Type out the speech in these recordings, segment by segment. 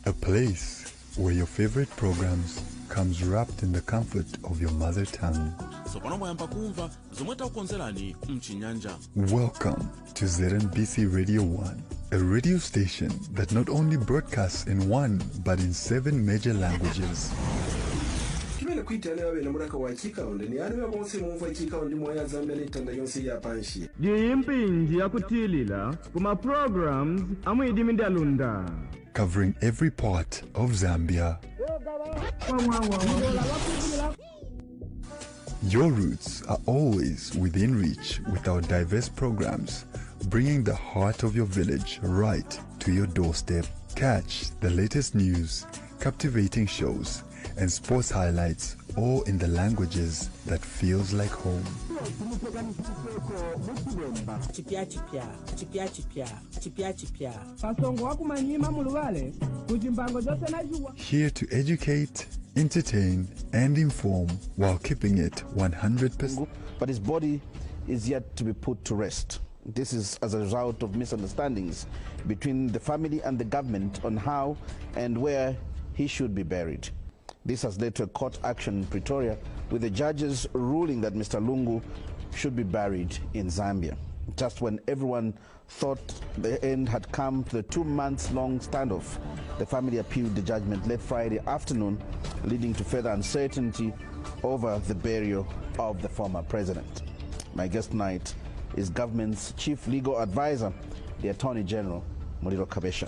A place where your favorite programs comes wrapped in the comfort of your mother tongue. Welcome to ZNBC Radio 1, a radio station that not only broadcasts in 1 but in 7 major languages. Covering every part of Zambia. Your roots are always within reach with our diverse programs, bringing the heart of your village right to your doorstep. Catch the latest news, captivating shows, and sports highlights, all in the languages that feels like home. Here to educate, entertain, and inform while keeping it 100%. But his body is yet to be put to rest. This is as a result of misunderstandings between the family and the government on how and where he should be buried. This has led to a court action in Pretoria, with the judges ruling that Mr. Lungu should be buried in Zambia. Just when everyone thought the end had come to the 2-month-long standoff, the family appealed the judgment late Friday afternoon, leading to further uncertainty over the burial of the former president. My guest tonight is government's chief legal advisor, the Attorney General Mulilo Kabesha.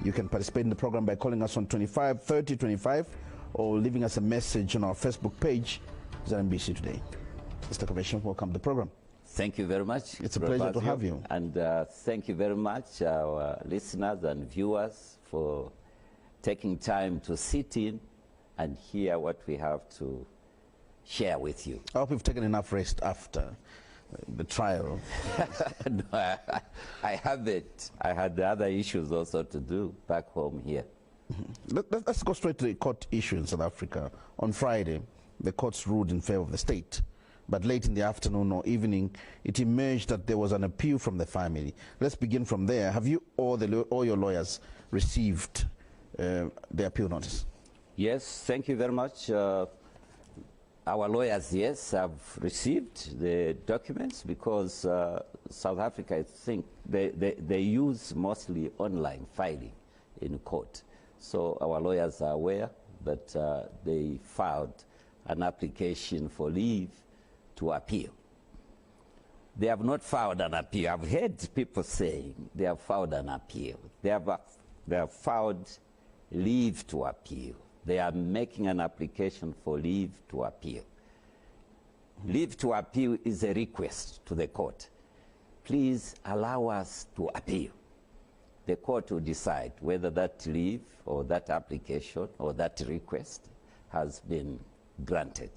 You can participate in the program by calling us on 25 30 25 or leaving us a message on our Facebook page, ZNBC Today. Mr. Kabesha, welcome to the program. Thank you very much. It's a pleasure to have you. And thank you very much, our listeners and viewers, for taking time to sit in and hear what we have to share with you. I hope you've taken enough rest after the trial. No, I haven't. I had other issues also to do back home here. Let's go straight to the court issue in South Africa. On Friday, the courts ruled in favor of the state. But late in the afternoon or evening, it emerged that there was an appeal from the family. Let's begin from there. Have you or your lawyers received the appeal notice? Yes, thank you very much. Our lawyers, yes, have received the documents because South Africa, I think, they use mostly online filing in court. So our lawyers are aware that they filed an application for leave to appeal. They have not filed an appeal. I've heard people saying they have filed an appeal. They have filed leave to appeal. They are making an application for leave to appeal. Leave to appeal is a request to the court. Please allow us to appeal. The court will decide whether that leave or that application or that request has been granted.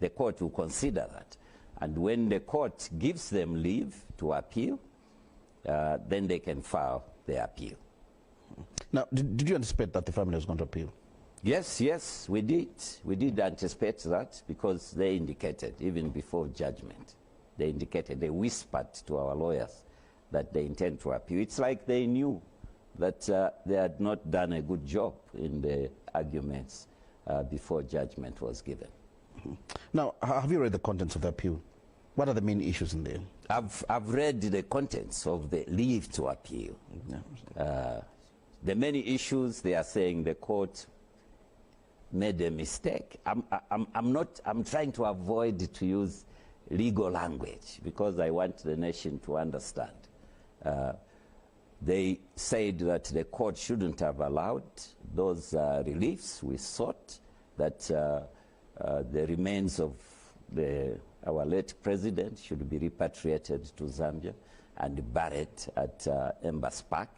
The court will consider that. And when the court gives them leave to appeal, then they can file their appeal. Now, did you anticipate that the family was going to appeal? Yes, we did. We did anticipate that because they indicated, even before judgment, they whispered to our lawyers that they intend to appeal. It's like they knew that they had not done a good job in the arguments before judgment was given. Now, have you read the contents of the appeal? What are the main issues in there? I've read the contents of the leave to appeal. The many issues, they are saying the court made a mistake. I'm trying to avoid to use legal language because I want the nation to understand. They said that the court shouldn't have allowed those reliefs we sought, that the remains of our late president should be repatriated to Zambia and buried at Embassy Park.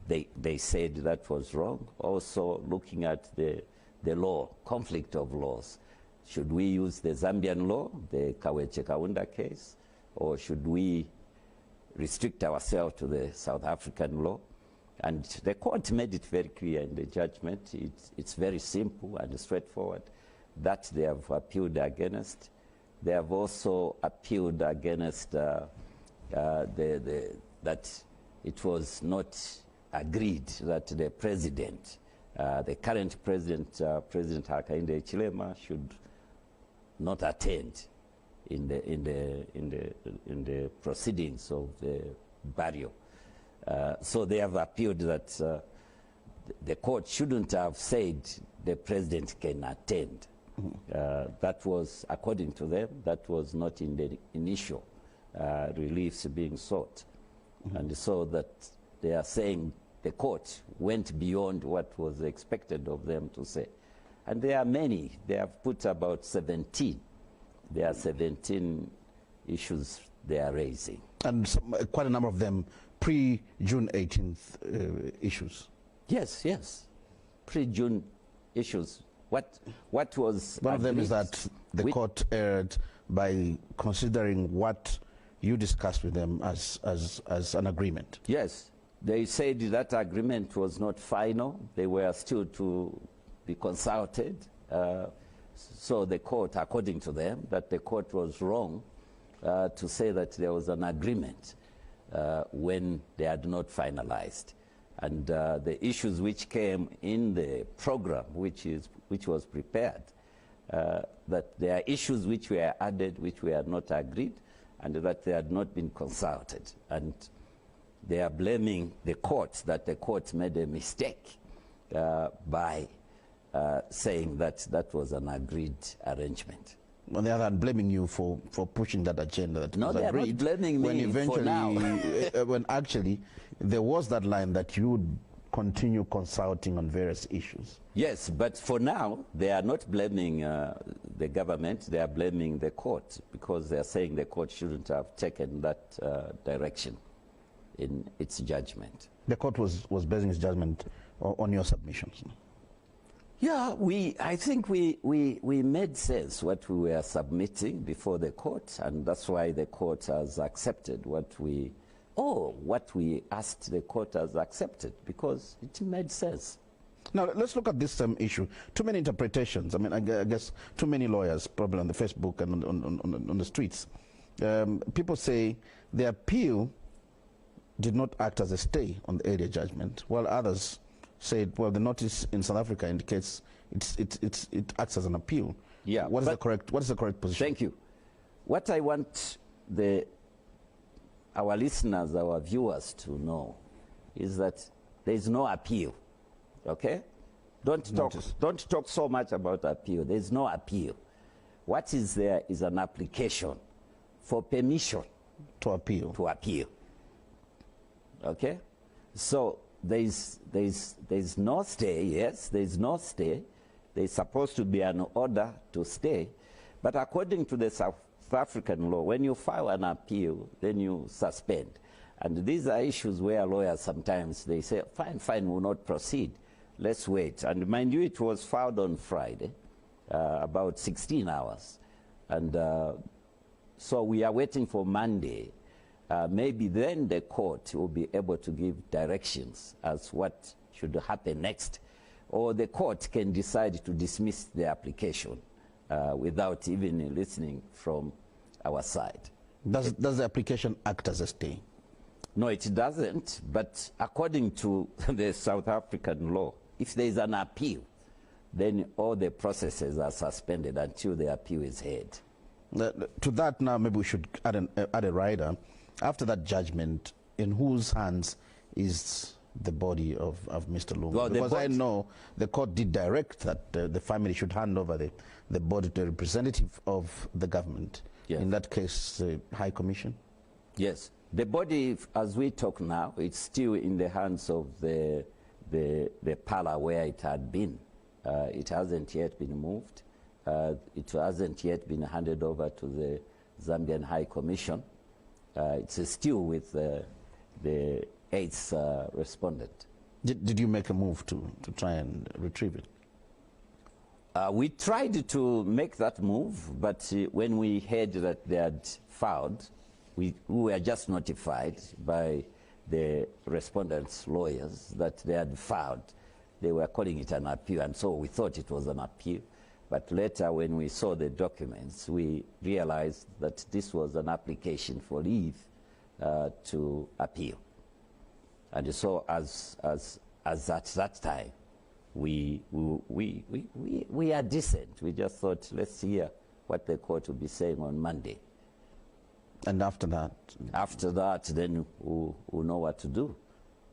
They said that was wrong. Also looking at the law, conflict of laws. Should we use the Zambian law, the Kaweche Kaunda case, or should we restrict ourselves to the South African law? And the court made it very clear in the judgment. It's very simple and straightforward that they have appealed against. They have also appealed against that it was not agreed that the president, the current president, President Hakainde Hichilema, should not attend in the proceedings of the burial. So they have appealed that the court shouldn't have said the president can attend. That was, according to them, that was not in the initial reliefs being sought. And so that they are saying the court went beyond what was expected of them to say. And there are many. They have put about 17. There are 17 issues they are raising. And quite a number of them pre-June 18th issues. Yes, yes. Pre-June issues. What was one of them is that the court erred by considering what you discussed with them as an agreement. Yes. They said that agreement was not final. They were still to be consulted. So the court, according to them, that the court was wrong to say that there was an agreement when they had not finalized. And the issues which came in the program, which was prepared, that there are issues which were added, which were not agreed, and that they had not been consulted. And they are blaming the court, that the court made a mistake by saying that that was an agreed arrangement. On the other hand, blaming you for pushing that agenda that was agreed. No, they are not blaming me when eventually, for now. when actually there was that line that you would continue consulting on various issues. Yes, but for now, they are not blaming the government, they are blaming the court, because they are saying the court shouldn't have taken that direction in its judgment. The court was basing its judgment on your submissions. Yeah, I think we made sense what we were submitting before the court, and that's why the court has accepted what we asked. The court has accepted because it made sense. Now let's look at this issue. Too many interpretations. I mean, I guess too many lawyers, probably on the Facebook and on the streets. People say the appeal did not act as a stay on the earlier judgment, while others said, well, the notice in South Africa indicates it acts as an appeal. Yeah. What is the correct position? Thank you. What I want our listeners, our viewers to know is that there is no appeal. Okay? Don't talk so much about appeal. There is no appeal. What is there is an application for permission to appeal. Okay? So there's no stay. Yes, there's no stay. There's supposed to be an order to stay, but according to the South African law, when you file an appeal, then you suspend. And these are issues where lawyers sometimes they say, fine, we'll not proceed. Let's wait. And mind you, it was filed on Friday, about 16 hours. And so we are waiting for Monday. Maybe then the court will be able to give directions as what should happen next. Or the court can decide to dismiss the application without even listening from our side. Does the application act as a stay? No, it doesn't. But according to the South African law, if there is an appeal, then all the processes are suspended until the appeal is heard. To that now, maybe we should add a rider. After that judgment, in whose hands is the body of Mr. Lungu? Well, because I know the court did direct that the family should hand over the body to a representative of the government. Yes. In that case, the High Commission? Yes. The body, as we talk now, it's still in the hands of the parlor where it had been. It hasn't yet been moved. It hasn't yet been handed over to the Zambian High Commission. It's still with the eighth respondent. Did you make a move to try and retrieve it? We tried to make that move, but when we heard that they had filed, we were just notified by the respondent's lawyers that they had filed. They were calling it an appeal, and so we thought it was an appeal. But later, when we saw the documents, we realized that this was an application for leave to appeal. And so as at that time, we are decent. We just thought, let's hear what the court will be saying on Monday. And after that? After that, then we'll know what to do.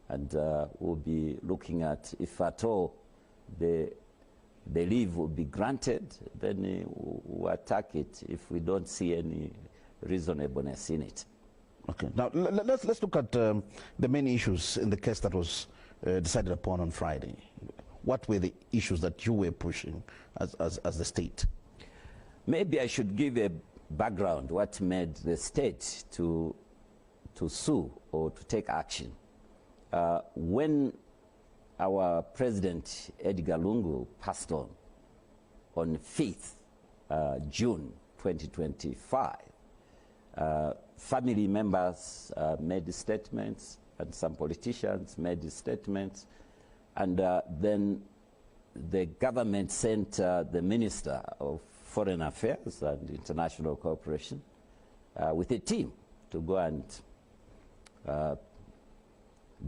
And we'll be looking at, if at all the leave will be granted, then we'll attack it if we don't see any reasonableness in it. Okay. Now, let's look at the main issues in the case that was decided upon on Friday. What were the issues that you were pushing as the state? Maybe I should give a background, what made the state to sue or to take action. When our President Edgar Lungu passed on 5th June 2025, family members made statements, and some politicians made statements, and then the government sent the Minister of Foreign Affairs and International Cooperation with a team to go and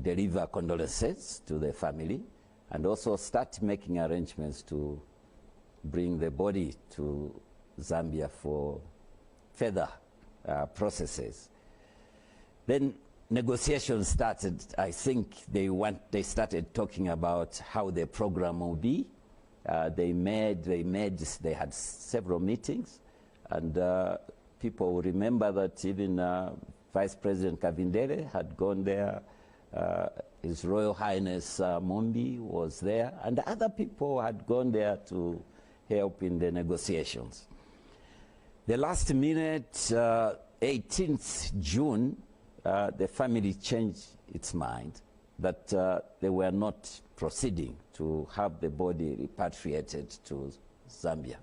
deliver condolences to the family, and also start making arrangements to bring the body to Zambia for further processes. Then negotiations started. I think they started talking about how the program will be. They had several meetings, and people will remember that even Vice President Kavindere had gone there. His Royal Highness Mumbi was there, and other people had gone there to help in the negotiations. The last minute, 18th June, the family changed its mind that they were not proceeding to have the body repatriated to Zambia.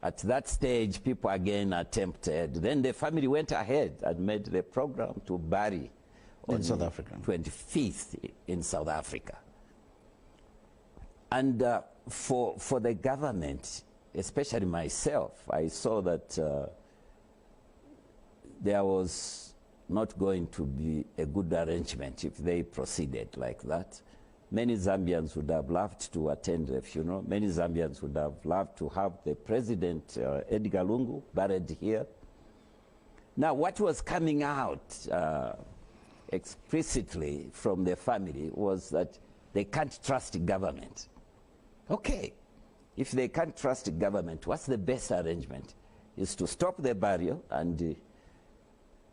At that stage, people again attempted. Then the family went ahead and made the program to bury in South Africa, 25th in South Africa. And for the government, especially myself, I saw that there was not going to be a good arrangement if they proceeded like that. Many Zambians would have loved to attend the funeral. Many Zambians would have loved to have the President Edgar Lungu buried here. Now, what was coming out explicitly from the family was that they can't trust government. Okay, if they can't trust government, what's the best arrangement? Is to stop the burial and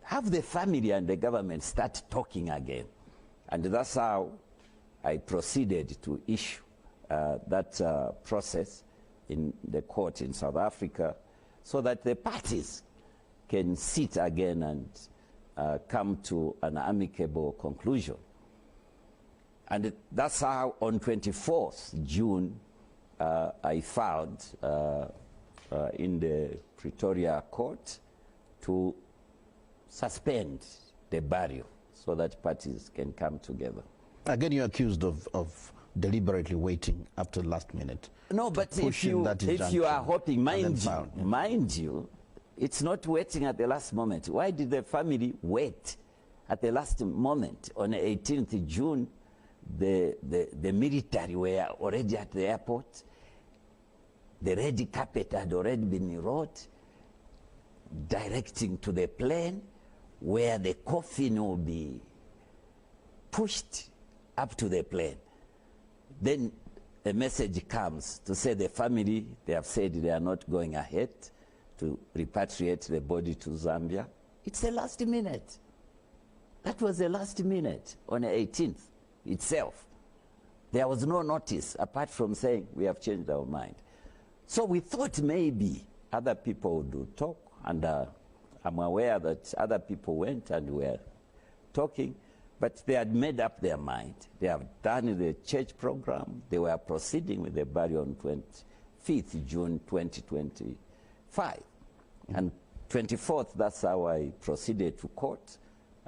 have the family and the government start talking again. And that's how I proceeded to issue that process in the court in South Africa, so that the parties can sit again and come to an amicable conclusion. And that's how on 24th June I filed in the Pretoria court to suspend the burial so that parties can come together. Again, you're accused of deliberately waiting up to the last minute. No, but if you are hoping, mind you, it's not waiting at the last moment. Why did the family wait at the last moment? On the 18th June, the military were already at the airport. The red carpet had already been rolled, directing to the plane where the coffin will be pushed up to the plane. Then a message comes to say the family, they have said they are not going ahead to repatriate the body to Zambia. It's the last minute. That was the last minute on the 18th itself. There was no notice apart from saying we have changed our mind. So we thought maybe other people would talk, and I'm aware that other people went and were talking, but they had made up their mind. They have done the church program. They were proceeding with the burial on 25th June 2025. And 24th, that's how I proceeded to court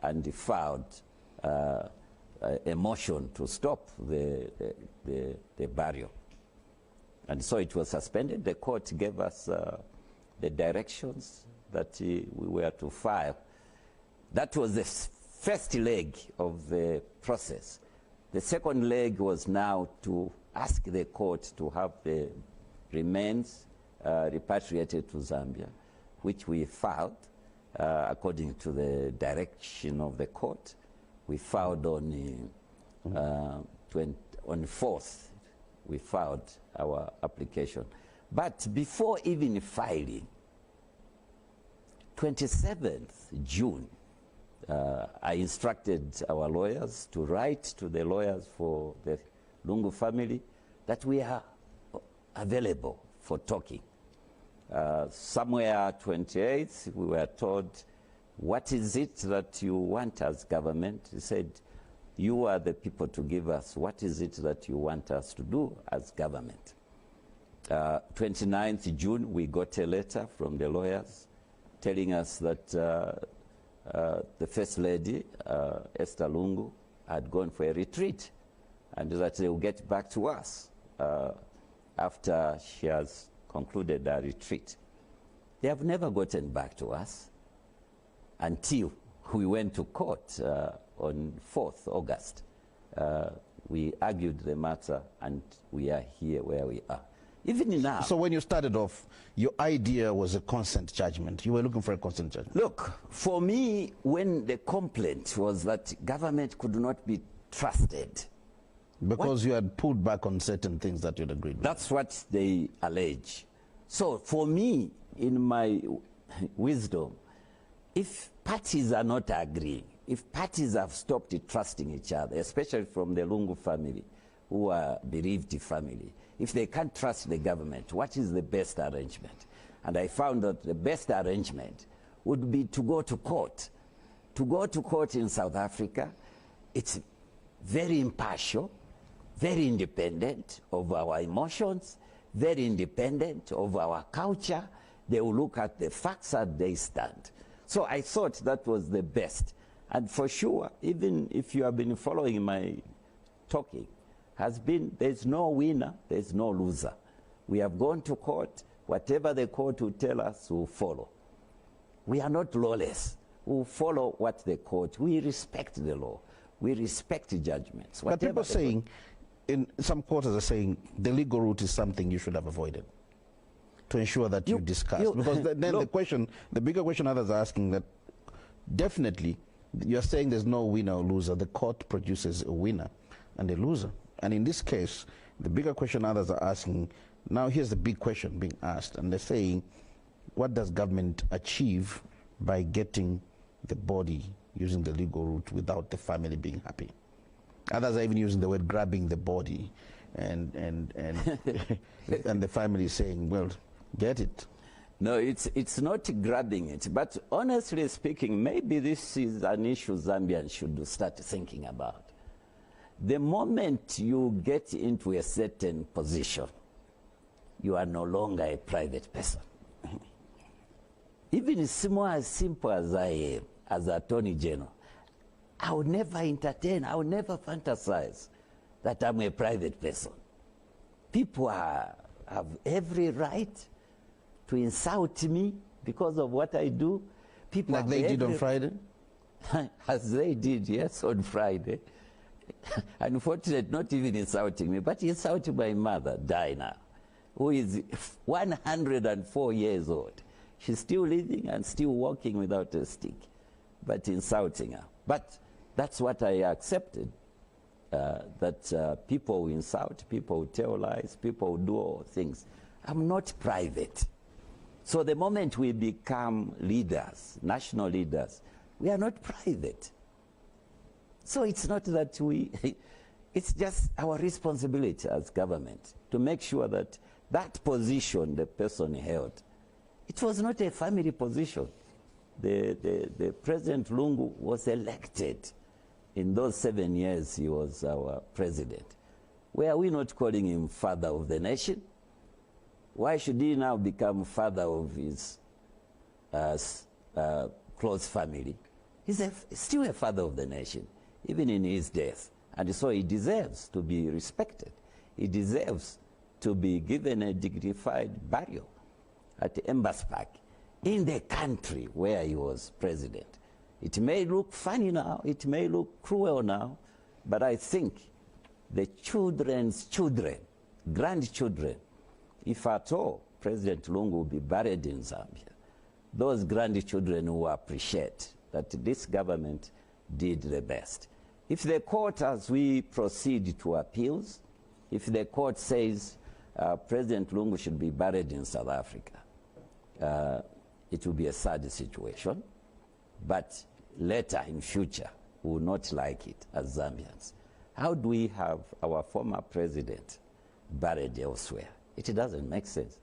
and filed a motion to stop the burial. And so it was suspended. The court gave us the directions that we were to file. That was the first leg of the process. The second leg was now to ask the court to have the remains repatriated to Zambia, which we filed according to the direction of the court. We filed on the 4th, we filed our application. But before even filing, 27th June, I instructed our lawyers to write to the lawyers for the Lungu family that we are available for talking. Somewhere 28th, we were told, what is it that you want as government? He said, you are the people to give us what is it that you want us to do as government. 29th June, we got a letter from the lawyers telling us that the First Lady, Esther Lungu, had gone for a retreat and that they will get back to us after she has concluded her retreat. They have never gotten back to us until we went to court on 4th August. We argued the matter and we are here where we are. Even now. So when you started off, your idea was a consent judgment. You were looking for a consent judgment. Look, for me, when the complaint was that government could not be trusted. Because you had pulled back on certain things that you'd agreed with. That's what they allege. So for me, in my wisdom, if parties are not agreeing, if parties have stopped trusting each other, especially from the Lungu family, who are bereaved family, if they can't trust the government, what is the best arrangement? And I found that the best arrangement would be to go to court. To go to court in South Africa, it's very impartial, very independent of our emotions, very independent of our culture. They will look at the facts as they stand. So I thought that was the best. And for sure, even if you have been following my talking, has been there's no winner, there's no loser. We have gone to court. Whatever the court will tell us, we'll follow. We are not lawless. We'll follow what the court, we respect the law. We respect judgments. But people are saying, in some quarters are saying, the legal route is something you should have avoided to ensure that you discuss. Because then look, the bigger question others are asking that definitely you're saying there's no winner or loser. The court produces a winner and a loser. And in this case, the bigger question others are asking, now here's the big question being asked, and they're saying, what does government achieve by getting the body using the legal route without the family being happy? Others are even using the word grabbing the body, and and the family is saying, well, get it. No, it's not grabbing it, but honestly speaking, maybe this is an issue Zambians should start thinking about. The moment you get into a certain position, you are no longer a private person. Even as simple as I am, as Attorney General, I would never entertain, I would never fantasize that I'm a private person. People have every right to insult me because of what I do. People like they did on Friday? As they did, yes, on Friday. Unfortunately, not even insulting me, but insulting my mother, Dinah, who is 104 years old. She's still living and still walking without a stick, but insulting her. But that's what I accepted, that people will insult, people will tell lies, people will do all things. I'm not private. So the moment we become leaders, national leaders, we are not private. So it's not that it's just our responsibility as government to make sure that that position the person held, it was not a family position. The President Lungu was elected. In those 7 years he was our president. Were we not calling him father of the nation? Why should he now become father of his close family? He's still a father of the nation, even in his death. And so he deserves to be respected. He deserves to be given a dignified burial at Embassy Park in the country where he was president. It may look funny now, it may look cruel now, but I think the children's children, grandchildren, if at all President Lungu will be buried in Zambia, those grandchildren will appreciate that this government did the best. If the court, as we proceed to appeals, if the court says President Lungu should be buried in South Africa, it will be a sad situation, but later in future we will not like it as Zambians. How do we have our former president buried elsewhere? It doesn't make sense.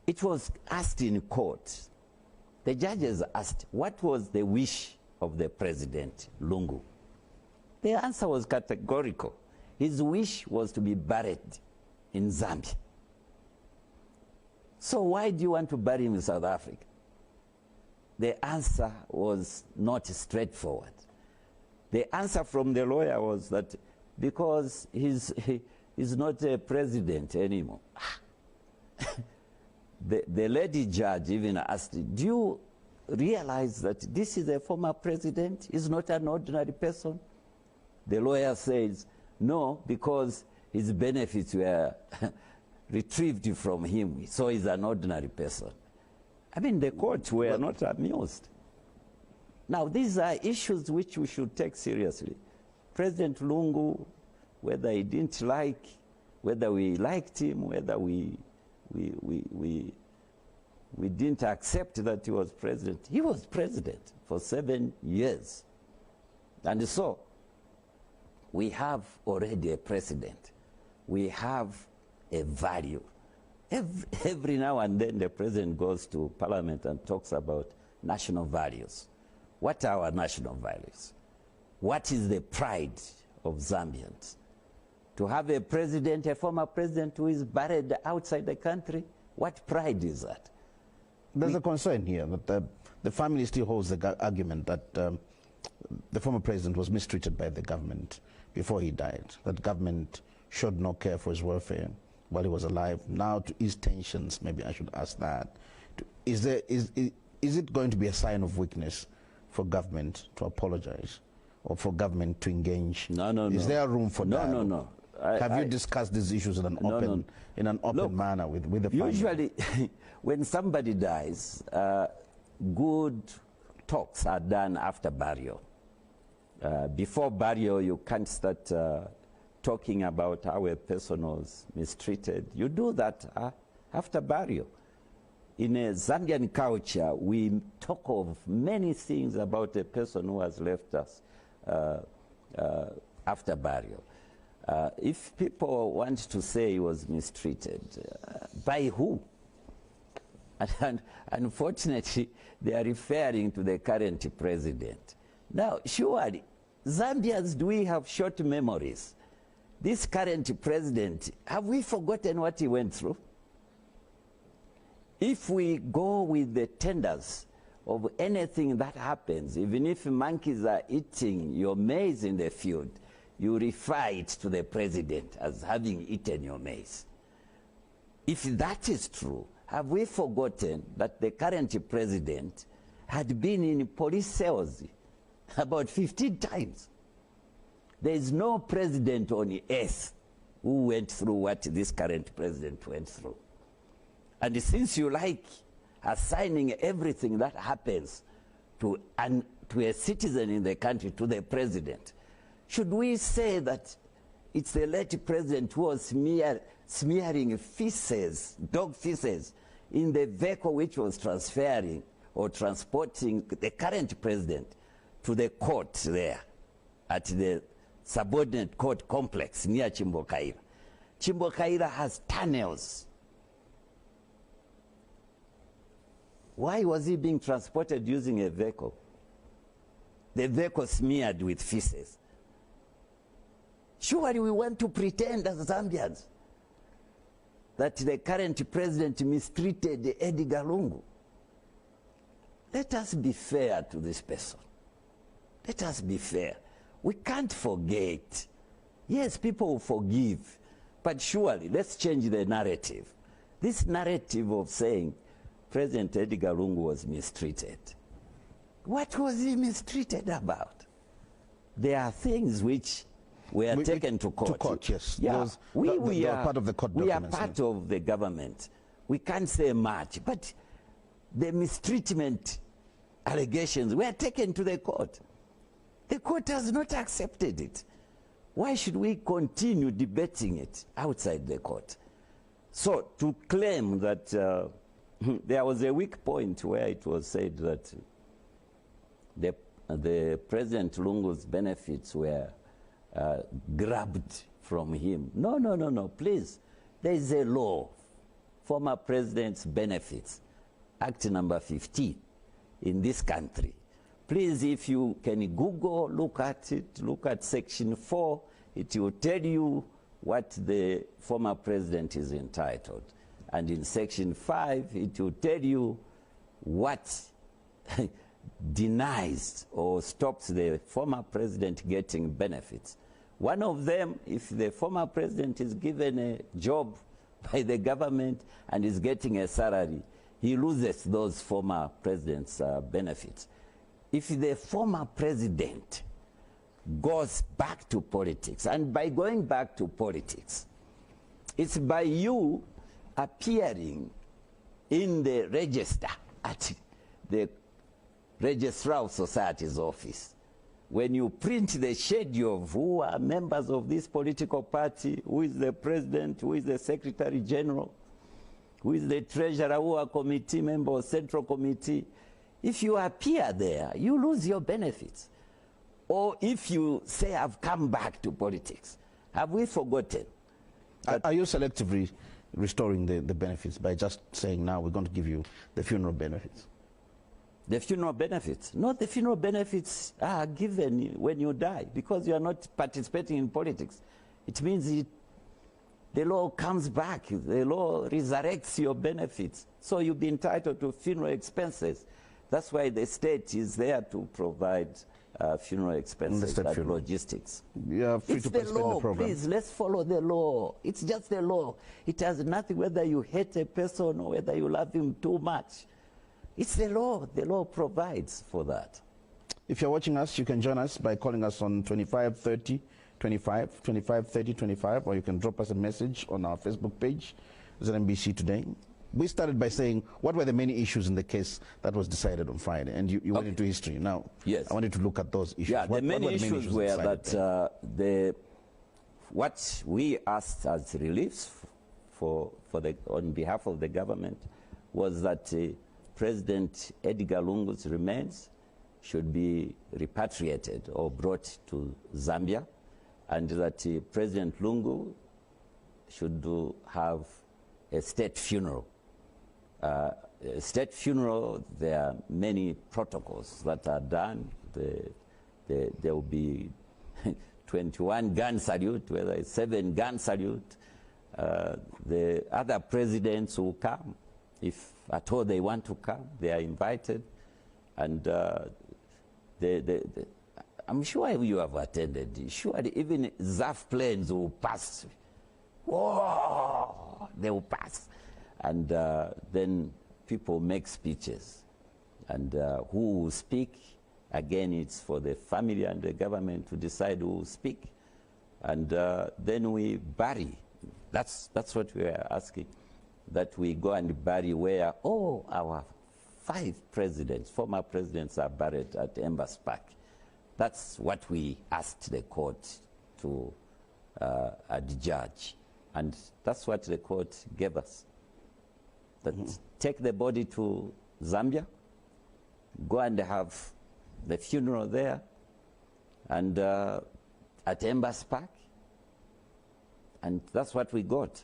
It was asked in court. The judges asked, what was the wish of the President Lungu? The answer was categorical. His wish was to be buried in Zambia. So why do you want to bury him in South Africa? The answer was not straightforward. The answer from the lawyer was that because he's not a president anymore. The lady judge even asked, do you realize that this is a former president? He's not an ordinary person? The lawyer says, no, because his benefits were retrieved from him, so he's an ordinary person. I mean, the courts were not amused. Now, these are issues which we should take seriously. President Lungu, whether he didn't like, whether we liked him, whether we didn't accept that he was president for 7 years. And so, we have already a precedent. We have a value. Every now and then the president goes to parliament and talks about national values. What are our national values? What is the pride of Zambians? To have a president, a former president who is buried outside the country, what pride is that? There's a concern here that the family still holds the argument that the former president was mistreated by the government before he died, that government showed no care for his welfare while he was alive. Now, to ease tensions, maybe I should ask that. Is it going to be a sign of weakness for government to apologize or for government to engage? No. Is there room for that? No. Have you discussed these issues in an open manner with the family? Usually, when somebody dies, good talks are done after burial. Before burial, you can't start talking about how a person was mistreated. You do that after burial. In a Zambian culture, we talk of many things about a person who has left us after burial. If people want to say he was mistreated, by who? And unfortunately, they are referring to the current president. Now, surely, Zambians, do we have short memories? This current president, have we forgotten what he went through? If we go with the tenders of anything that happens, even if monkeys are eating your maize in the field, you refer it to the president as having eaten your maize. If that is true, have we forgotten that the current president had been in police cells about 15 times? There is no president on earth who went through what this current president went through. And since you like assigning everything that happens to a citizen in the country to the president, should we say that it's the late president who was smearing feces, dog feces, in the vehicle which was transferring or transporting the current president to the court there at the subordinate court complex near Chimbokaira? Chimbokaira has tunnels. Why was he being transported using a vehicle? The vehicle smeared with feces. Surely we want to pretend as Zambians that the current president mistreated Edgar Lungu. Let us be fair to this person. Let us be fair. We can't forget. Yes, people will forgive, but surely let's change the narrative. This narrative of saying President Edgar Lungu was mistreated. What was he mistreated about? There are things which were taken to court. To court, yes. Yeah, we are part of the court documents. We are part of the government. We can't say much, but the mistreatment allegations were taken to the court. The court has not accepted it. Why should we continue debating it outside the court? So to claim that there was a weak point where it was said that the President Lungu's benefits were grabbed from him. No, no, no, no, please. There is a law, former president's benefits, Act number 15 in this country. Please, if you can Google, look at it, look at section 4, it will tell you what the former president is entitled. And in section 5, it will tell you what denies or stops the former president getting benefits. One of them, if the former president is given a job by the government and is getting a salary, he loses those former president's benefits. If the former president goes back to politics, and by going back to politics, it's by you appearing in the register at the Registrar of Society's office. When you print the schedule of who are members of this political party, who is the president, who is the secretary general, who is the treasurer, who are committee member or central committee, if you appear there, you lose your benefits. Or if you say, I've come back to politics, have we forgotten? Are you selectively restoring the benefits by just saying, now we're going to give you the funeral benefits? The funeral benefits? No, the funeral benefits are given when you die because you are not participating in politics. It means the law comes back, the law resurrects your benefits. So you'll be entitled to funeral expenses. That's why the state is there to provide funeral expenses and logistics. You are free it's to the participate law, in the program. please, let's follow the law. It's just the law. It has nothing whether you hate a person or whether you love him too much. It's the law. The law provides for that. If you're watching us, you can join us by calling us on 25 30 25, 25 30 25, or you can drop us a message on our Facebook page, ZNBC Today. We started by saying, what were the many issues in the case that was decided on Friday? And you went into history. Now, yes. I wanted to look at those issues. Yeah, the many issues were that what we asked as reliefs on behalf of the government was that President Edgar Lungu's remains should be repatriated or brought to Zambia, and that President Lungu should have a state funeral. State funeral, there are many protocols that are done. There will be 21 gun salute, whether it's 7 gun salute. The other presidents will come. If at all they want to come, they are invited. And I'm sure you have attended. Surely even ZAF planes will pass. Whoa, they will pass. And then people make speeches. And who will speak, again, it's for the family and the government to decide who will speak. And then we bury. That's what we are asking, that we go and bury where all our 5 presidents, former presidents, are buried at Embassy Park. That's what we asked the court to adjudge. And that's what the court gave us. That take the body to Zambia, go and have the funeral there, and at Embassy Park. And that's what we got.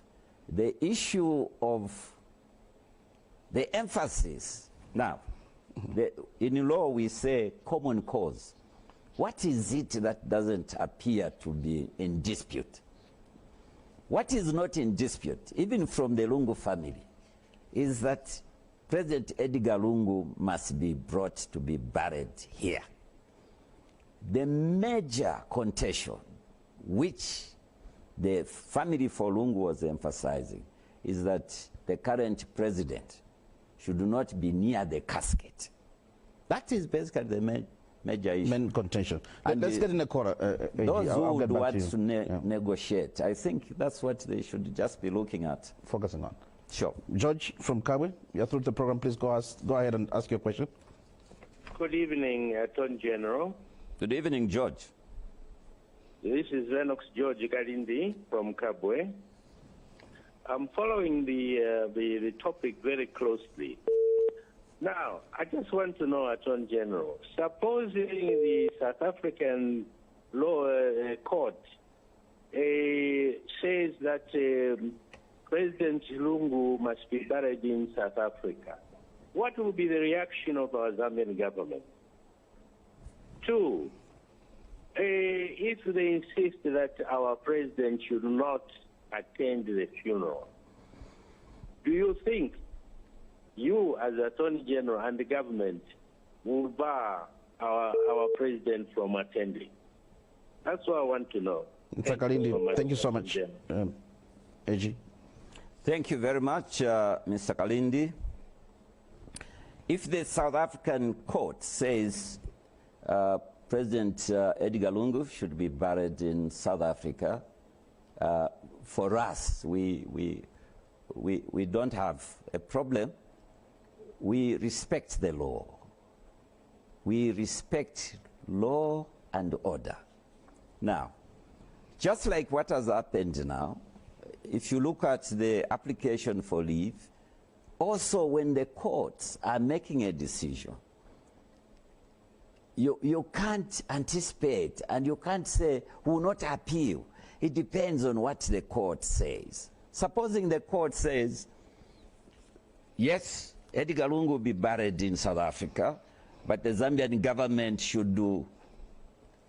The issue of the emphasis. Now, in law we say common cause. What is it that doesn't appear to be in dispute? What is not in dispute, even from the Lungu family, is that President Edgar Lungu must be brought to be buried here. The major contention, which the family for Lungu was emphasizing, is that the current president should not be near the casket. That is basically the major issue. Main contention. And Let's get in the corner. Those who would want to negotiate, I think that's what they should just be looking at. Focusing on. Sure. George from Kabwe, you're through the program. Please go ahead and ask your question. Good evening, Attorney General. Good evening, George. This is Lennox George Kalindi from Kabwe. I'm following the topic very closely. Now, I just want to know, Attorney General, supposing the South African law court says that President Lungu must be buried in South Africa, what will be the reaction of our Zambian government? Two, if they insist that our president should not attend the funeral, do you think you as Attorney General and the government will bar our president from attending? That's what I want to know. Mr. Kalindi, thank you so much. AG. Thank you very much, Mr. Kalindi. If the South African court says President Edgar Lungu should be buried in South Africa, for us, we don't have a problem. We respect the law. We respect law and order. Now, just like what has happened now, if you look at the application for leave, also when the courts are making a decision, you can't anticipate and you can't say, we will not appeal. It depends on what the court says. Supposing the court says, yes, Edgar Lungu will be buried in South Africa, but the Zambian government should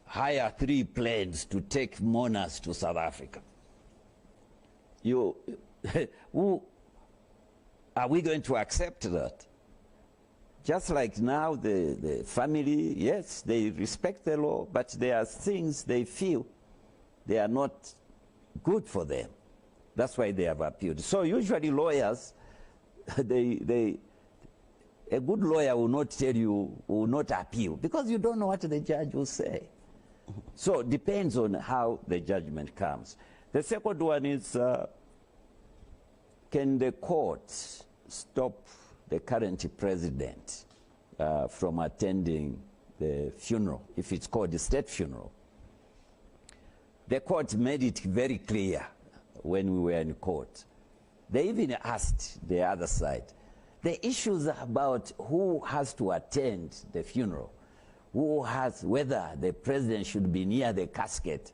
hire 3 planes to take mourners to South Africa. Who are we going to accept that? Just like now, the family, yes, they respect the law, but there are things they feel they are not good for them. That's why they have appealed. So usually lawyers, a good lawyer will not tell you, will not appeal, because you don't know what the judge will say. So it depends on how the judgment comes. The second one is, can the courts stop the current president from attending the funeral, if it's called the state funeral? The court made it very clear when we were in court. They even asked the other side. The issues about who has to attend the funeral, whether the president should be near the casket.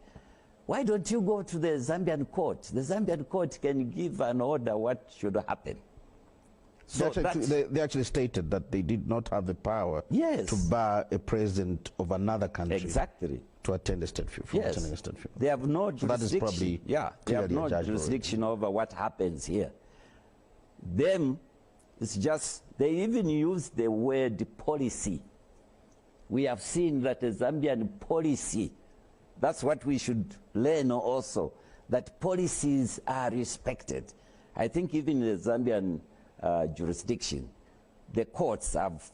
Why don't you go to the Zambian court? The Zambian court can give an order what should happen. So they actually stated that they did not have the power to bar a president of another country to attend a state funeral. Yes. They have no jurisdiction. So that is probably they have no jurisdiction over what happens here. Them, it's just, they even use the word policy. We have seen that the Zambian policy, that's what we should learn also, that policies are respected. I think even in the Zambian jurisdiction, the courts have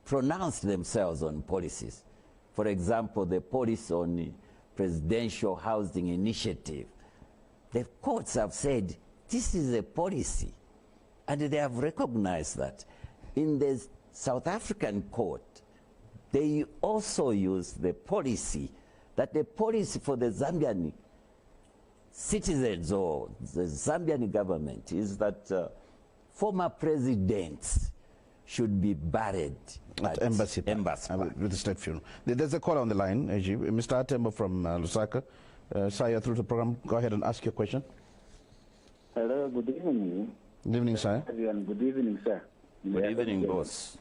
pronounced themselves on policies. For example, the policy on the presidential housing initiative. The courts have said this is a policy, and they have recognized that. In the South African court, they also use the policy, that the policy for the Zambian citizens or the Zambian government is that former presidents should be buried at embassy with the state funeral. There's a caller on the line, Mr. Atembo from Lusaka. Sir, you're through the program. Go ahead and ask your question. Hello, good evening. Good evening, sir. Good evening, sir. Good evening, boss.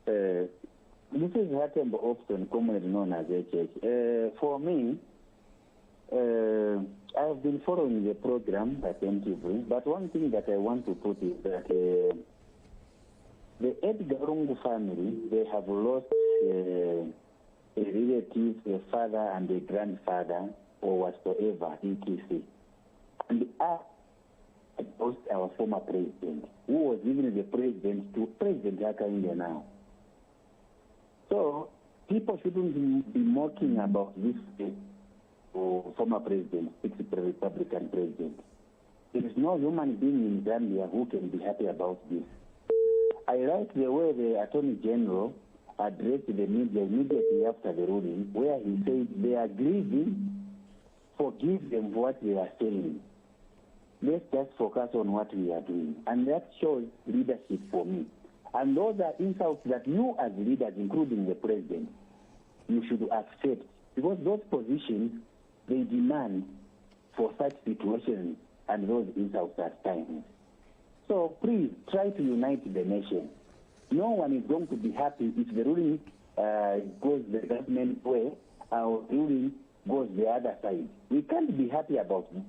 This is Hatembo, often commonly known as HH. For me, I have been following the program attentively, but one thing that I want to put is that the Edgar Lungu family, they have lost a relative, a father and a grandfather, or whatsoever, etc. And I against our former president, who was even the president to President Hakainde now. So people shouldn't be mocking about this former president, Republican president. There is no human being in Zambia who can be happy about this. I like the way the Attorney General addressed the media immediately after the ruling, where he said they are grieving, forgive them for what they are saying. Let's just focus on what we are doing. And that shows leadership for me. And those are insults that you as leaders, including the president, you should accept. Because those positions, they demand for such situations and those insults at times. So please try to unite the nation. No one is going to be happy if the ruling goes the government way, or ruling goes the other side. We can't be happy about it.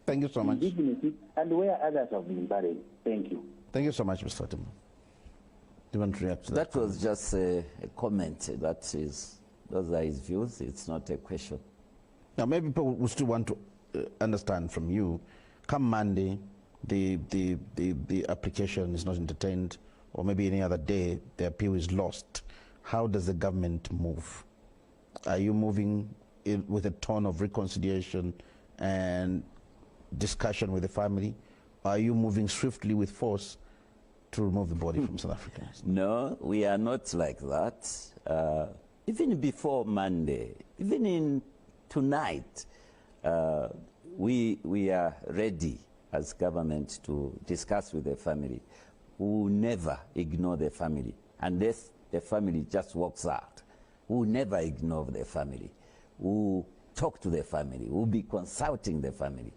Thank you so much. Dignity and where others have been buried. Thank you. Thank you so much, Mr. Fatima. Do you want to react to that? That was just a comment. Those are his views. It's not a question. Now, maybe people will still want to understand from you. Come Monday, the application is not entertained, or maybe any other day the appeal is lost. How does the government move? Are you moving with a tone of reconciliation and discussion with the family? Are you moving swiftly with force to remove the body from South Africa? No, we are not like that. Even before Monday, even in tonight, we are ready as government to discuss with the family. We will never ignore the family unless the family just walks out. We will never ignore the family. We will talk to the family. We will be consulting the family.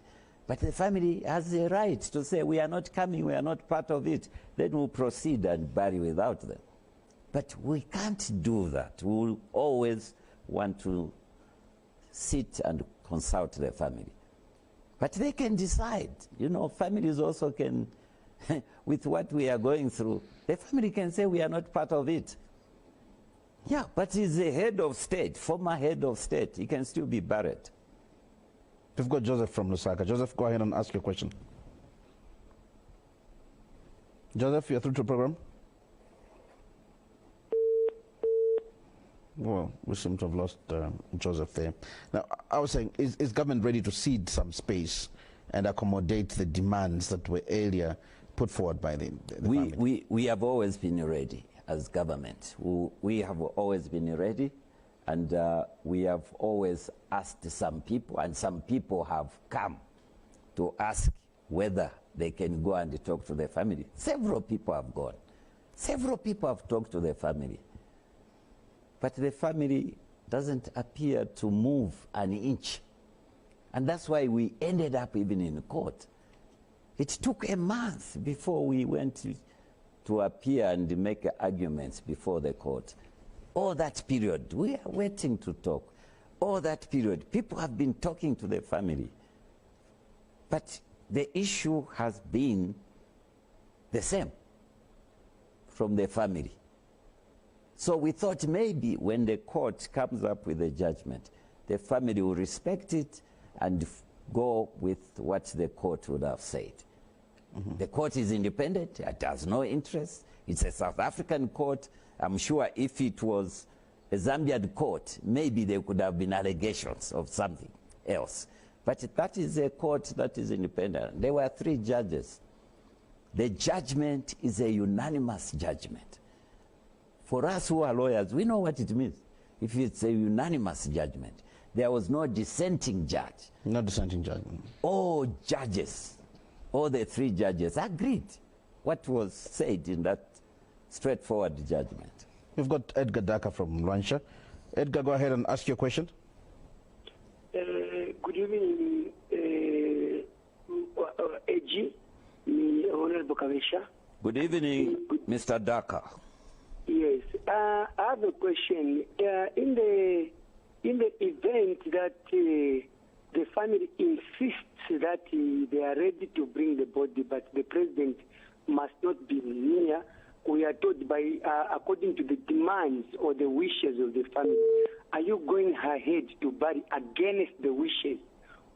But the family has the right to say, we are not coming, we are not part of it. Then we'll proceed and bury without them. But we can't do that. We will always want to sit and consult the family. But they can decide. You know, families also can, with what we are going through, the family can say we are not part of it. Yeah, but he's the head of state, former head of state. He can still be buried. We've got Joseph from Lusaka. Joseph, go ahead and ask your question. Joseph, you're through to the program. Well, we seem to have lost Joseph there. Now, I was saying, is government ready to cede some space and accommodate the demands that were earlier put forward by the family? We have always been ready as government. We have always been ready, and we have always asked some people, and some people have come to ask whether they can go and talk to their family. Several people have gone. Several people have talked to their family. But the family doesn't appear to move an inch. And that's why we ended up even in court. It took a month before we went to appear and make arguments before the court. All that period, we are waiting to talk. All that period, people have been talking to the family. But the issue has been the same from the family. So we thought maybe when the court comes up with a judgment, the family will respect it and go with what the court would have said. Mm-hmm. The court is independent, it has no interest. It's a South African court. I'm sure if it was a Zambian court, maybe there could have been allegations of something else. But that is a court that is independent. There were 3 judges. The judgment is a unanimous judgment. For us who are lawyers, we know what it means. If it's a unanimous judgment, there was no dissenting judge. No dissenting judge. All judges, all the 3 judges agreed what was said in that straightforward judgment. We've got Edgar Daka from Luanshya. Edgar, go ahead and ask your question. Good evening, AG, Honorable Kabesha. Good evening, Mr. Daka. Yes, I have a question. In the event that the family insists that they are ready to bring the body, but the president must not be near, we are told by according to the demands or the wishes of the family, are you going ahead to bury against the wishes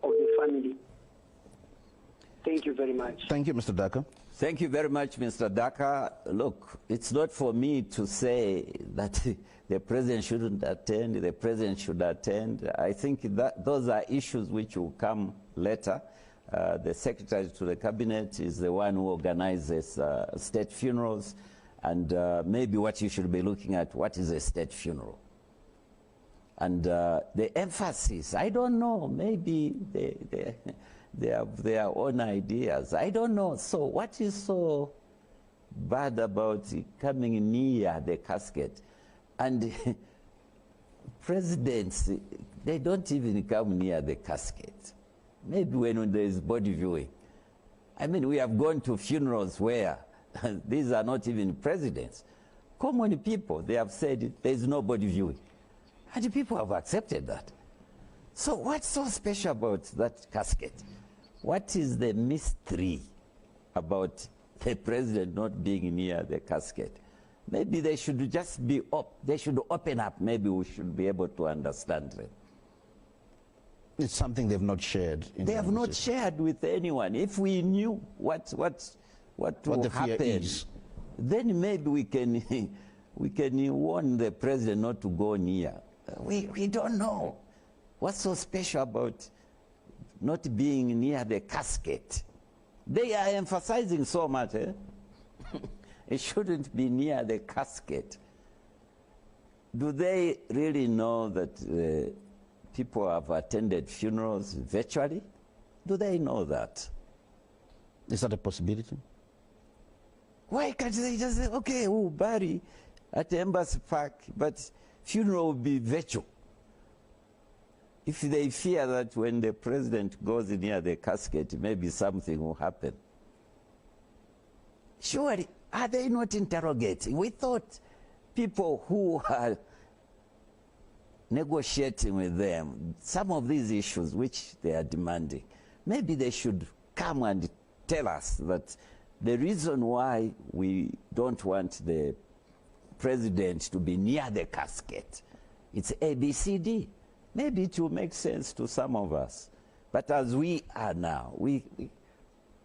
of the family? Thank you very much. Thank you, Mr. Daka. Thank you very much, Mr. Daka. Look, it's not for me to say that the president shouldn't attend, the president should attend. I think that those are issues which will come later. The secretary to the cabinet is the one who organizes state funerals, and maybe what you should be looking at, what is a state funeral? And the emphasis, I don't know, maybe they have their own ideas. I don't know. So what is so bad about coming near the casket? And presidents, they don't even come near the casket. Maybe when there is body viewing. I mean, we have gone to funerals where these are not even presidents. Common people, they have said there is no body viewing. And the people have accepted that. So what's so special about that casket? What is the mystery about the president not being near the casket? Maybe they should just be they should open up. Maybe we should be able to understand them. It's something they've not shared. They have not shared with anyone. If we knew what will happen, then maybe we can warn the president not to go near. We don't know. What's so special about not being near the casket? They are emphasizing so much. It shouldn't be near the casket. Do they really know that people have attended funerals virtually? Do they know that? Is that a possibility? Why can't they just say, okay, we'll bury at Embassy Park, but funeral will be virtual? If they fear that when the president goes near the casket, maybe something will happen. Surely, are they not interrogating? We thought people who are negotiating with them, some of these issues which they are demanding, maybe they should come and tell us that the reason why we don't want the president to be near the casket, it's ABCD. Maybe it will make sense to some of us. But as we are now,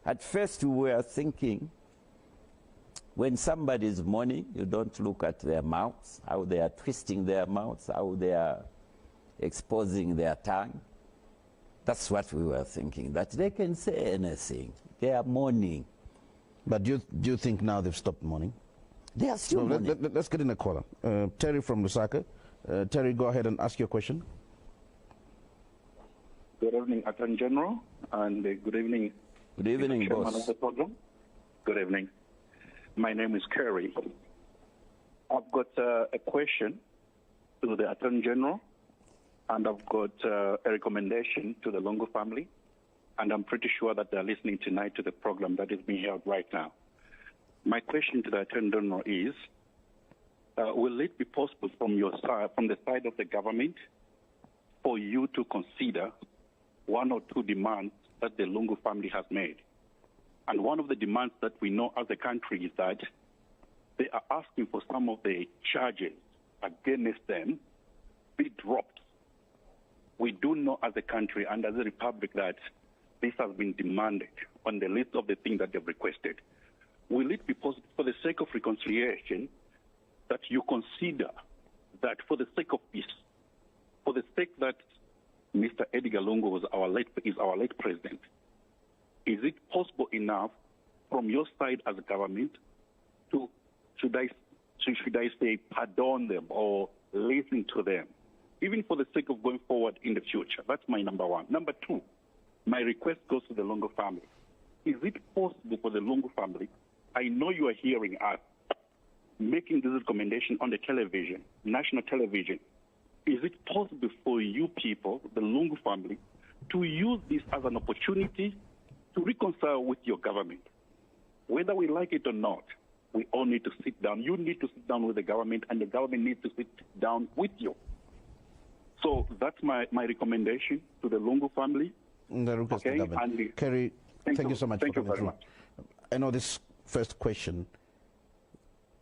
at first we were thinking, when somebody is mourning, you don't look at their mouths, how they are twisting their mouths, how they are exposing their tongue. That's what we were thinking, that they can say anything. They are mourning. But do you think now they've stopped mourning? They are still mourning. Let's get in a caller. Terry from Lusaka. Terry, go ahead and ask your question. Good evening, Attorney General, and good evening. Good evening, boss. Of the program. Good evening. My name is Kerry. I've got a question to the Attorney General, and I've got a recommendation to the Longo family, and I'm pretty sure that they're listening tonight to the program that is being held right now. My question to the Attorney General is, will it be possible from your side, from the side of the government, for you to consider one or two demands that the Lungu family has made? And one of the demands that we know as a country is that they are asking for some of the charges against them be dropped. We do know as a country and as a republic that this has been demanded on the list of the things that they've requested. Will it be possible, for the sake of reconciliation, that you consider that for the sake of peace, for the sake that Mr. Edgar Lungu is our late president, is it possible enough from your side as a government to, should I say, pardon them or listen to them, even for the sake of going forward in the future? That's my number one. Number two, my request goes to the Lungu family. Is it possible for the Lungu family, I know you are hearing us making this recommendation on the television, national television, is it possible for you people, the Lungu family, to use this as an opportunity to reconcile with your government? Whether we like it or not, we all need to sit down. You need to sit down with the government, and the government needs to sit down with you. So that's my recommendation to the Lungu family. Okay, Kerry, thank you so much. Thank you very much. I know this first question,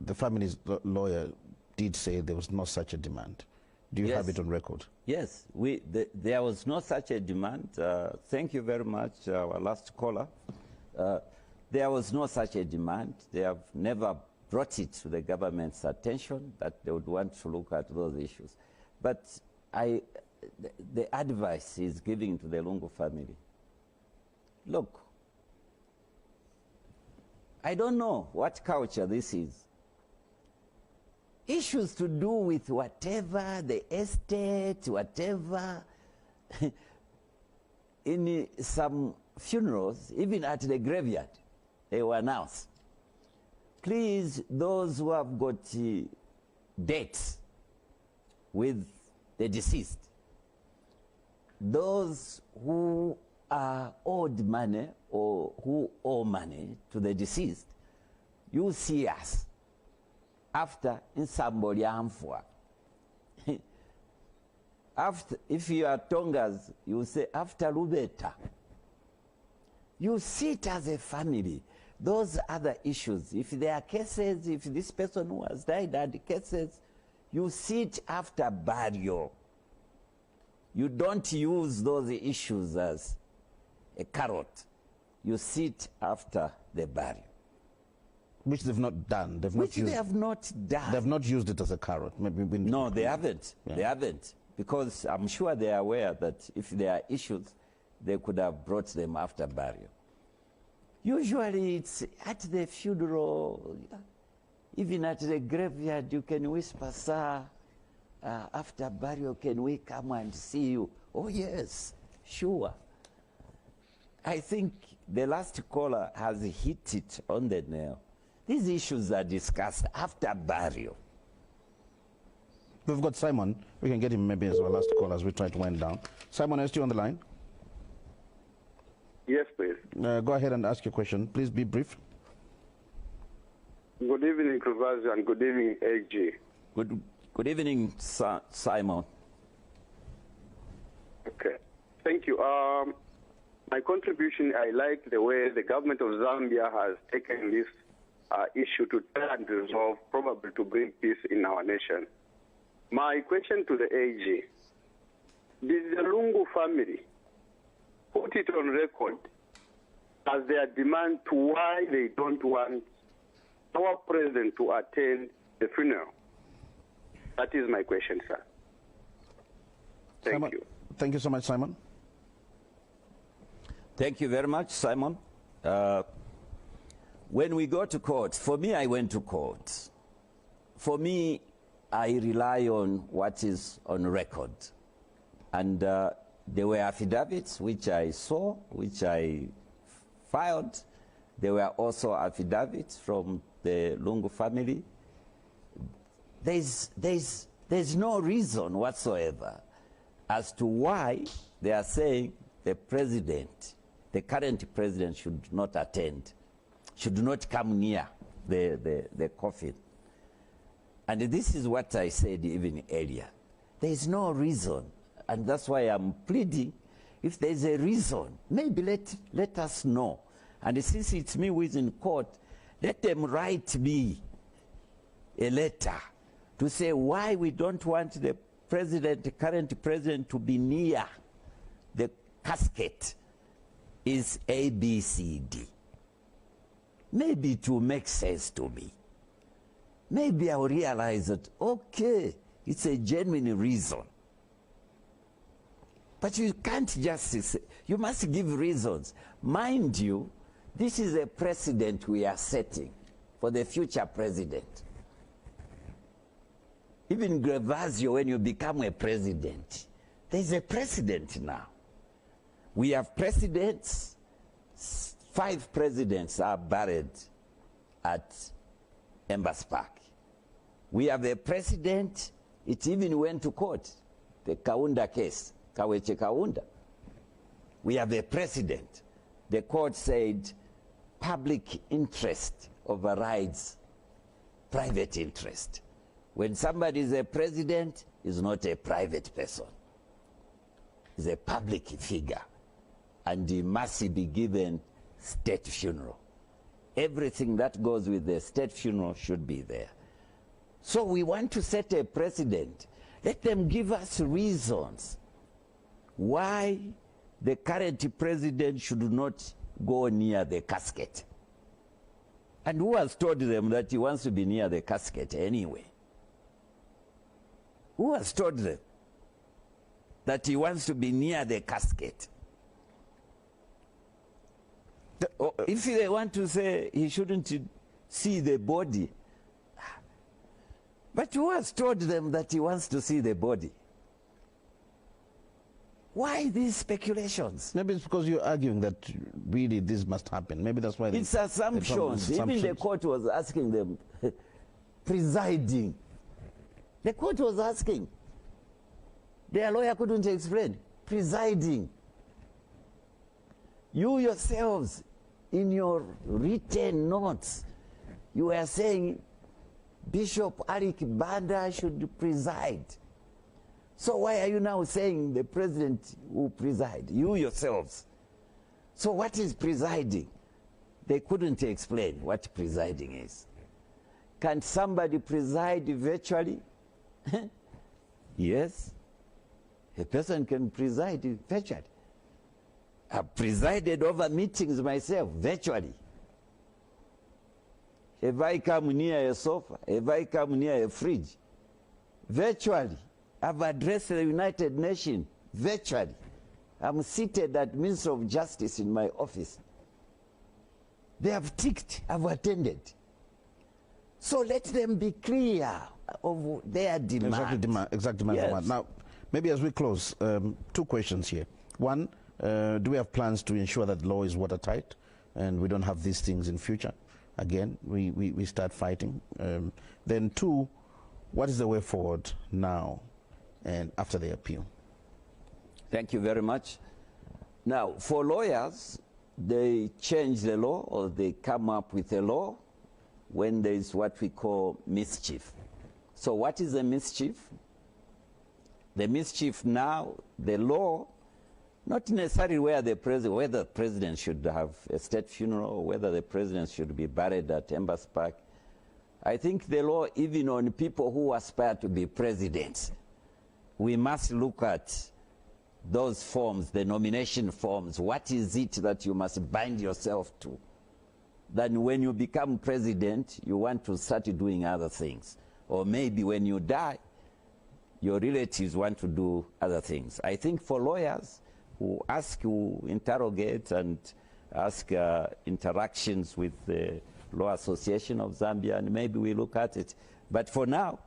the family's lawyer did say there was no such a demand. Do you have it on record? Yes, there was no such a demand. Thank you very much, our last caller. There was no such a demand. They have never brought it to the government's attention that they would want to look at those issues. But the advice is giving to the Lungu family. Look, I don't know what culture this is. Issues to do with whatever, the estate, whatever. In some funerals, even at the graveyard, they were announced. Please, those who have got debts with the deceased, those who are owed money or who owe money to the deceased, you see us after in somebody amfwa. After, if you are Tongas, you say after Lubeta. You sit as a family. Those other issues, if there are cases, if this person who has died had cases, you sit after burial. You don't use those issues as a carrot. You sit after the burial. Which they've not done. They have not done. They've not used it as a carrot. No, they haven't. Yeah. They haven't. Because I'm sure they are aware that if there are issues, they could have brought them after burial. Usually it's at the funeral, even at the graveyard, you can whisper, sir, after burial, can we come and see you? Oh yes, sure. I think the last caller has hit it on the nail. These issues are discussed after burial. We've got Simon. We can get him maybe as our last call as we try to wind down. Simon, are you still on the line? Yes, please. Go ahead and ask your question. Please be brief. Good evening, Kravaz, and good evening, AG. Good evening, Simon. Okay. Thank you. My contribution, I like the way the government of Zambia has taken this issue to try and resolve, probably to bring peace in our nation. My question to the AG, did the Lungu family put it on record as their demand to why they don't want our president to attend the funeral? That is my question, sir. Thank you. Thank you so much, Simon. Thank you very much, Simon. When we go to court, for me, I went to court. For me, I rely on what is on record. And there were affidavits which I saw, which I filed. There were also affidavits from the Lungu family. There's no reason whatsoever as to why they are saying the president, the current president, should not attend, should not come near the coffin. And this is what I said even earlier. There is no reason, and that's why I'm pleading, if there's a reason, maybe let us know. And since it's me who is in court, let them write me a letter to say why we don't want the president, the current president, to be near the casket is A, B, C, D. Maybe it will make sense to me. Maybe I'll realize that, okay, it's a genuine reason. But you can't just say, you must give reasons. Mind you, this is a precedent we are setting for the future president. Even Grevasio, when you become a president, there's a precedent now. We have presidents, 5 presidents are buried at Embassy Park. We have a president, it even went to court, the Kaunda case, Kaweche Kaunda. We have a president. The court said public interest overrides private interest. When somebody is a president, is not a private person. He's a public figure, and he must be given state funeral. Everything that goes with the state funeral should be there. So we want to set a precedent. Let them give us reasons why the current president should not go near the casket. And who has told them that he wants to be near the casket anyway? Who has told them that he wants to be near the casket? If they want to say he shouldn't see the body, but who has told them that he wants to see the body? Why these speculations? Maybe it's because you're arguing that really this must happen. Maybe that's why it's assumptions. Even the court was asking them, presiding. The court was asking. Their lawyer couldn't explain. Presiding. You yourselves, in your written notes, you were saying Bishop Arik Banda should preside. So why are you now saying the president will preside? You yourselves. So what is presiding? They couldn't explain what presiding is. Can somebody preside virtually? Yes. A person can preside virtually. I've presided over meetings myself virtually. If I come near a sofa, if I come near a fridge, virtually. I've addressed the United Nations virtually. I'm seated at Minister of Justice in my office. They have ticked, I've attended. So let them be clear of their demand. Exact demand. Yes. Now, maybe as we close, two questions here. One, do we have plans to ensure that law is watertight and we don't have these things in future? Again, we start fighting. Then two, what is the way forward now and after the appeal? Thank you very much. Now, for lawyers, they change the law or they come up with a law when there is what we call mischief. So what is the mischief? The mischief now, the law, not necessarily whether the president should have a state funeral or whether the president should be buried at Embassy Park. I think the law, even on people who aspire to be presidents, we must look at those forms, the nomination forms. What is it that you must bind yourself to? Then when you become president, you want to start doing other things. Or maybe when you die, your relatives want to do other things. I think for lawyers who ask, who interrogate and ask interactions with the Law Association of Zambia, and maybe we look at it. But for now,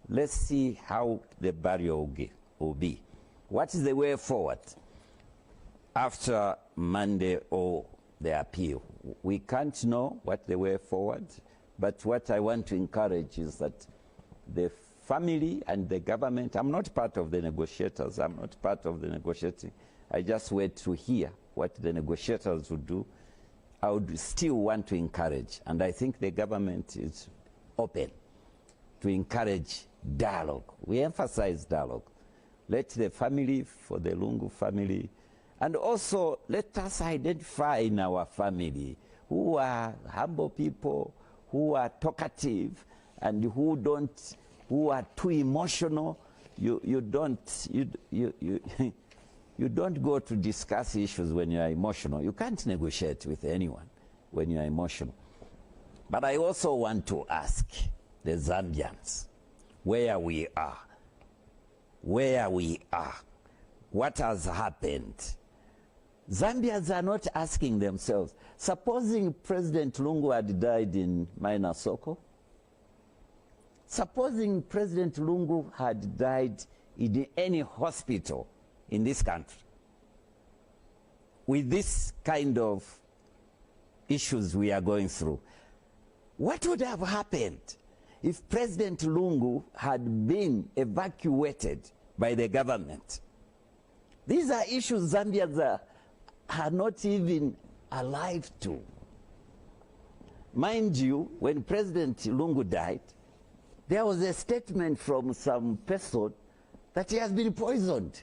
let's see how the barrier will be. What is the way forward after Monday or the appeal? We can't know what the way forward, but what I want to encourage is that the family and the government, I'm not part of the negotiators, I'm not part of the negotiating, I just wait to hear what the negotiators will do. I would still want to encourage, and I think the government is open to encourage dialogue. We emphasize dialogue. Let the family, for the Lungu family, and also let us identify in our family who are humble people, who are talkative, and who are too emotional. You don't go to discuss issues when you are emotional. You can't negotiate with anyone when you are emotional. But I also want to ask the Zambians where we are. What has happened? Zambians are not asking themselves, supposing President Lungu had died in Mainasoko, supposing President Lungu had died in any hospital in this country, with this kind of issues we are going through, what would have happened if President Lungu had been evacuated by the government? These are issues Zambians are not even alive to. Mind you, when President Lungu died, there was a statement from some person that he has been poisoned.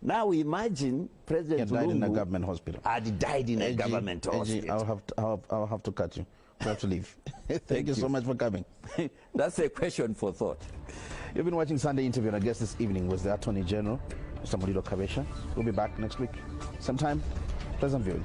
Now imagine President Lungu died in a government hospital. Had died in a government hospital. I'll have to cut you. We have to leave. Thank you so much for coming. That's a question for thought. You've been watching Sunday Interview, and our guest this evening was the Attorney General, Mr. Mulilo Kabesha. We'll be back next week. Sometime. Pleasant viewing.